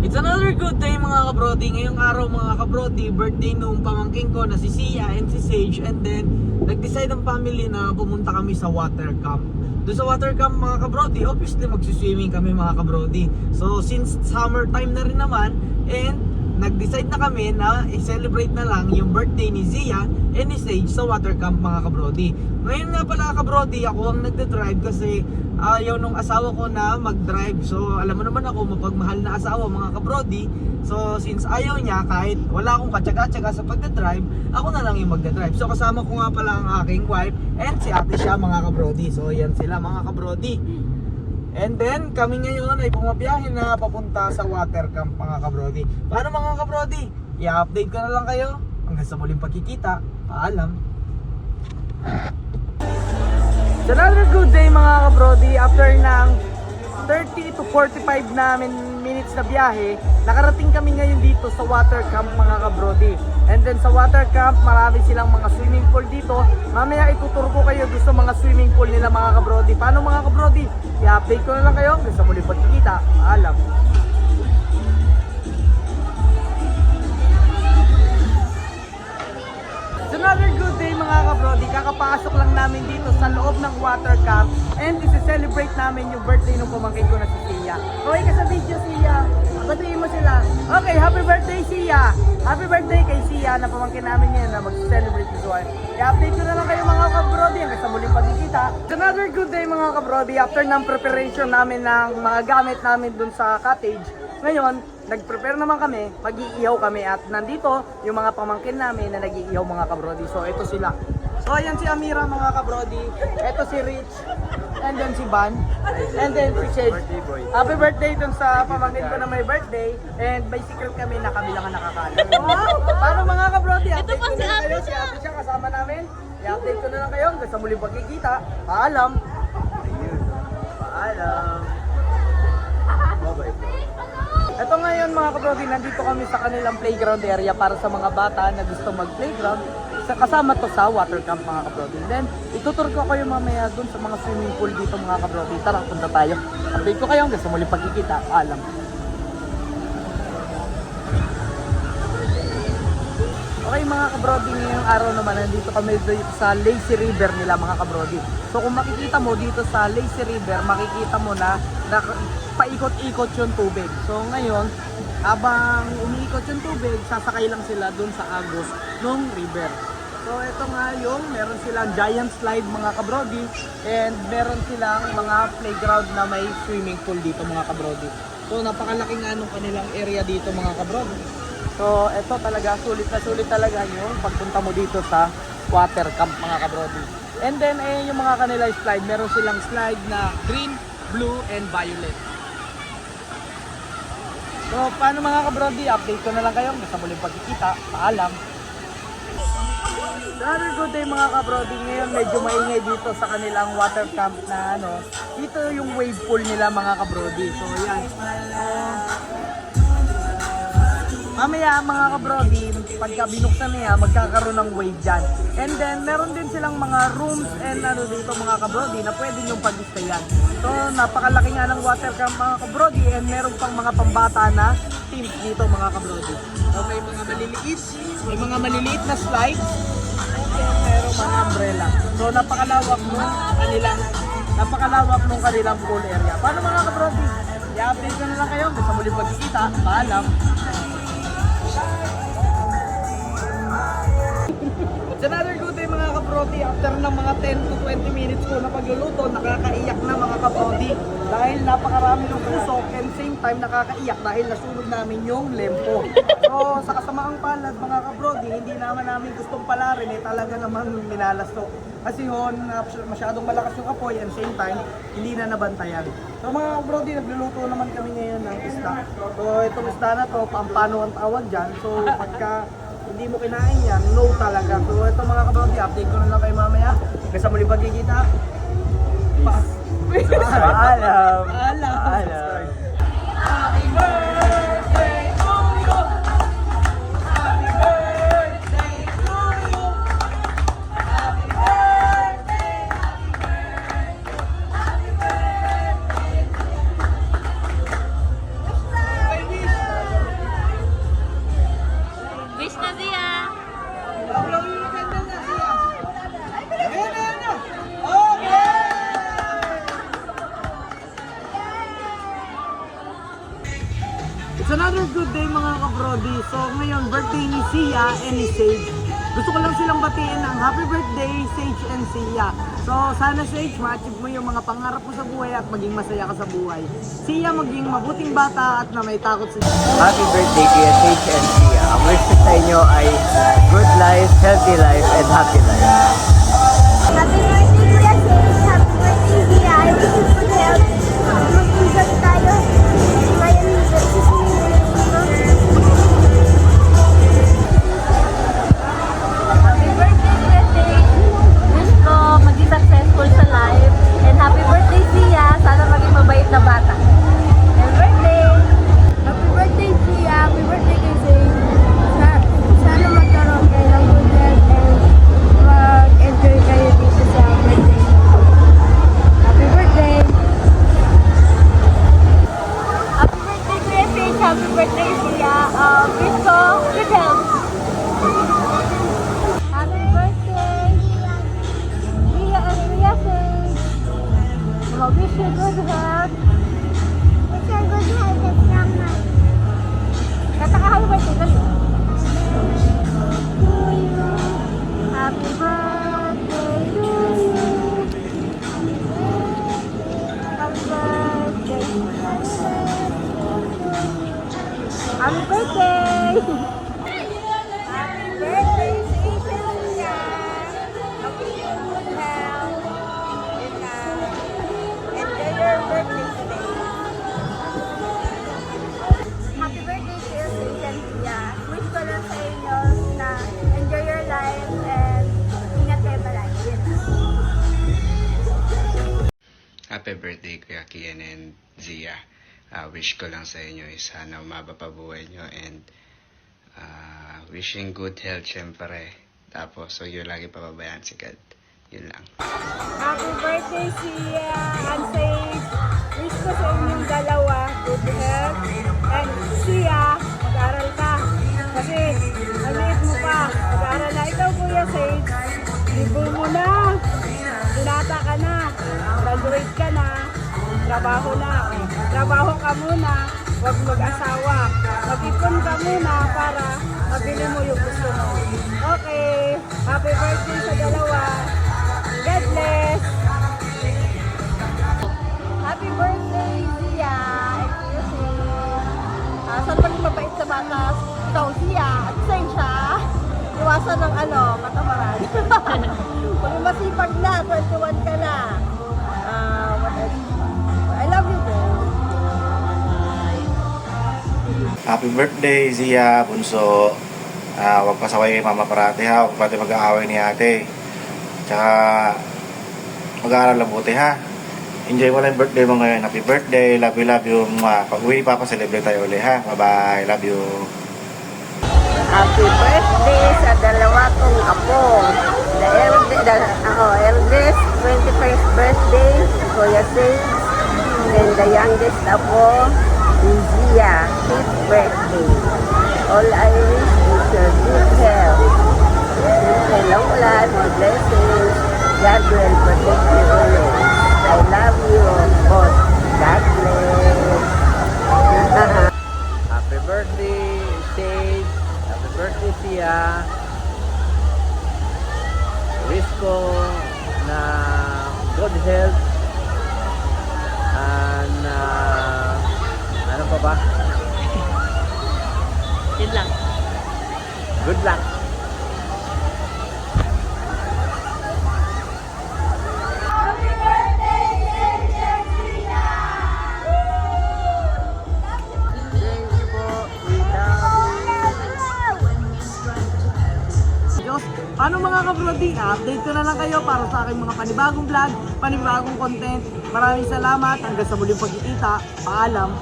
It's another good day mga kabrody. Ngayong araw mga kabrody, birthday nung pamangking ko na si Sia and si Sage. And then, nag-decide ang family na pumunta kami sa water camp. Doon sa water camp mga kabrody, obviously magsiswimming kami mga kabrody. So since summer time na rin naman, and nag-decide na kami na i-celebrate na lang yung birthday ni Zia and ni Sage sa water camp mga kabrody. Ngayon nga pala kabrody, ako ang nagde-drive kasi ayaw nung asawa ko na mag-drive. So alam mo naman ako, mapagmahal na asawa mga kabrody. So since ayaw niya, kahit wala akong katsaga-tsaga sa pagdadrive, ako na lang yung magdadrive. So kasama ko nga pala ang aking wife and si ate siya mga kabrody. So yan sila mga kabrody. And then kami ngayon ay pumabiyahe na papunta sa water camp mga kabrody. Paano mga kabrody? I-update ko na lang kayo. Hanggang sa muling pagkikita. Paalam. It's another good day mga kabrody. After ng 30 to 45 minutes na biyahe, nakarating kami ngayon dito sa water camp mga kabrody. And then sa water camp, marami silang mga swimming pool dito. Mamaya ituturo ko kayo doon sa mga swimming pool nila mga kabrody. Paano mga kabrody? I-update ko na lang kayo hanggang sa muling pagkikita. Paalam. It's another good day mga kabrody. Kakapasok lang namin dito sa loob ng water camp and isi-celebrate namin yung birthday ng pamangkin ko na si Sia. Okay ka sa video, Sia? Batiin mo sila. Okay, happy birthday Sia! Happy birthday kay Sia na pamangkin namin ngayon na mag-celebrate this one. I-update ko na lang kayo mga kabrody hanggang sa muling pagkikita. It's another good day mga kabrody. After ng preparation namin ng mga gamit namin dun sa cottage, ngayon, nag-prepare naman kami, mag-iihaw kami at nandito yung mga pamangkin namin na nag-iihaw mga kabrody. So ito sila. So ayan si Amira mga kabrody, ito si Rich, and then si Van, and then si Sage. Happy birthday dun sa pamangkin ko na may birthday, and by secret kami na kami lang ang nakakala. Wow! Paano mga kabrody? Update ko na lang kayo, si ate siya kasama namin. I-update ko na lang kayo hanggang sa muling pagkikita. Paalam! Paalam! Bye-bye. Ito ngayon mga kabrody, nandito kami sa kanilang playground area para sa mga bata na gusto mag-playground. Kasama to sa water camp mga kabrody. Then, itutur ko kayo mamaya dun sa mga swimming pool dito mga kabrody. Tara, punta tayo. Update ko kayo hanggang sa muling pagkikita. Alam. Okay mga kabrody, ngayong araw naman nandito kami dito sa Lazy River nila mga kabrody. So kung makikita mo dito sa Lazy River, makikita mo na paikot-ikot yung tubig. So ngayon, habang umiikot yung tubig, sasakay lang sila dun sa agos ng river. So ito nga yung meron silang giant slide mga kabrody, and meron silang mga playground na may swimming pool dito mga kabrody. So napakalaki nga nung kanilang area dito mga kabrody. So ito talaga, sulit na sulit talaga yung pagpunta mo dito sa water camp mga kabrody. And then yung mga kanila slide, meron silang slide na green, blue, and violet. So paano mga kabrody, update ko na lang kayo sa muling pagkikita. Paalam. Another good day mga kabrody. Ngayon medyo maingay dito sa kanilang water camp na dito yung wave pool nila mga kabrody. So yan. Mamaya mga kabrody, pagka binuksan niya, magkakaroon ng wave dyan. And then, meron din silang mga rooms and dito mga kabrody na pwede nyong pag-stayan. So, napakalaki nga ng water camp mga kabrody, and meron pang mga pambata na teams dito mga kabrody. So, may mga maliliit na slides, and then merong mga umbrella. So, napakalawak nung kanilang pool area. Paano mga kabrody? I-update ko na lang kayo, sa muling pagkikita. Paalam. It's another good day mga kabrody. After ng mga 10 to 20 minutes ko na pagluluto, nakakaiyak na mga kabrody. Dahil napakarami ng pusok, and same time nakakaiyak dahil nasunod namin yung lempo. So sa kasamaang palad mga kabrody, hindi naman namin gustong palarin, talaga naman minalas to. Kasi masyadong malakas yung apoy, and same time hindi na nabantayan. So mga kabrody, nagluluto naman kami ngayon ng isda. So itong isda na to, pampano ang tawag dyan. So pagka hindi mo kinain yan, no talaga. So ito mga kabrody, update ko na lang kayo mamaya. Kasi muli pagkikita. Paalam. Paalam. Happy birthday to you. Happy birthday to you. Happy birthday, happy birthday, happy birthday. It's another good day mga kabrody. So ngayon, birthday ni Sia and ni Sage. Gusto ko lang silang batiin ng happy birthday, Sage and Sia. So sana Sage, ma-achieve mo yung mga pangarap mo sa buhay at maging masaya ka sa buhay. Sia, maging mabuting bata at na may takot sa Happy birthday Kuya Sage and Sia. Ang wish ko sa inyo ay good life, healthy life, and happy life. Happy birthday, Kuya Sage! Happy birthday, Zia! I wish you good health. Mag-enjoy tayo. Ngayon, happy birthday, Kuya Sage! Wish ko maging successful sa life. And happy birthday, Zia! Sana maging mabait na bata. Happy birthday! Happy birthday, Zia! Happy birthday, Kuya Sage! Sana magkaroon kayo ng good health and mag-enjoy kayo dito sa birthday. Happy birthday! Happy birthday, Kuya Sage! Happy birthday, Sia! Wish ko good health! Happy birthday! Sia and Kuya Sage! Wish you good health! Wish you good health and summer! Kata ka happy birthday kasi. To you. Happy birthday to you. Happy birthday. Happy birthday. Happy birthday, Cecilia. Happy good health. Enjoy your birthday today. Happy birthday to you, Cecilia. Wish ko lang sa inyo na enjoy your life and ingat kayo palagi. Yun lang. Happy birthday Kuya Kian and Zia. Wish ko lang sa inyo is sana umaba pa buhay nyo and wishing good health syempre. Tapos so yun lagi pababayaan si God. Yun lang. Happy birthday, Sia and Sage. Wish ko sa inyong dalawa good health. And Sia, mag-aral ka. Kasi, maliit mo pa. Mag-aral na. Ikaw, Kuya Sage, libo mo na. Binata ka na. Graduate ka na. Trabaho na. Trabaho ka muna. Huwag mag-asawa. Mag-ipon ka muna para mabili mo yung gusto mo. Okay. Happy birthday sa dalawa. God bless! Happy birthday, Sia! And Kuya Sage. Saan maging mabait sa bata? Ikaw, Sia. At same siya. Iwasan ng katamaran. Kung masipag na, 21 ka na. What else? I love you, girl. Happy birthday, Zia, bunso. Huwag pasaway kay mama parati ha. Huwag pati mag-aaway ni ate. Tsaka mag-aaral lang buti ha. Enjoy mo lang yung birthday mo ngayon. Happy birthday. Love you. Pag uwi ni Papa, celebrate tayo ulit ha. Bye-bye. Love you. Happy birthday sa dalawa kong apo. Eldest, 21st birthday, Kuya Sage. And the youngest apo, Zia, 5th birthday. All I wish is your good health. A long life, more blessings. God will protect you always. I love you both. God bless. Happy birthday Sage. Happy birthday Sia. Wish ko na good health and ano pa ba? Yun lang. Good luck. Paano mga kabrodi? Update ko na lang kayo para sa aking mga panibagong vlog, panibagong content. Maraming salamat. Hanggang sa muling pagkikita. Paalam.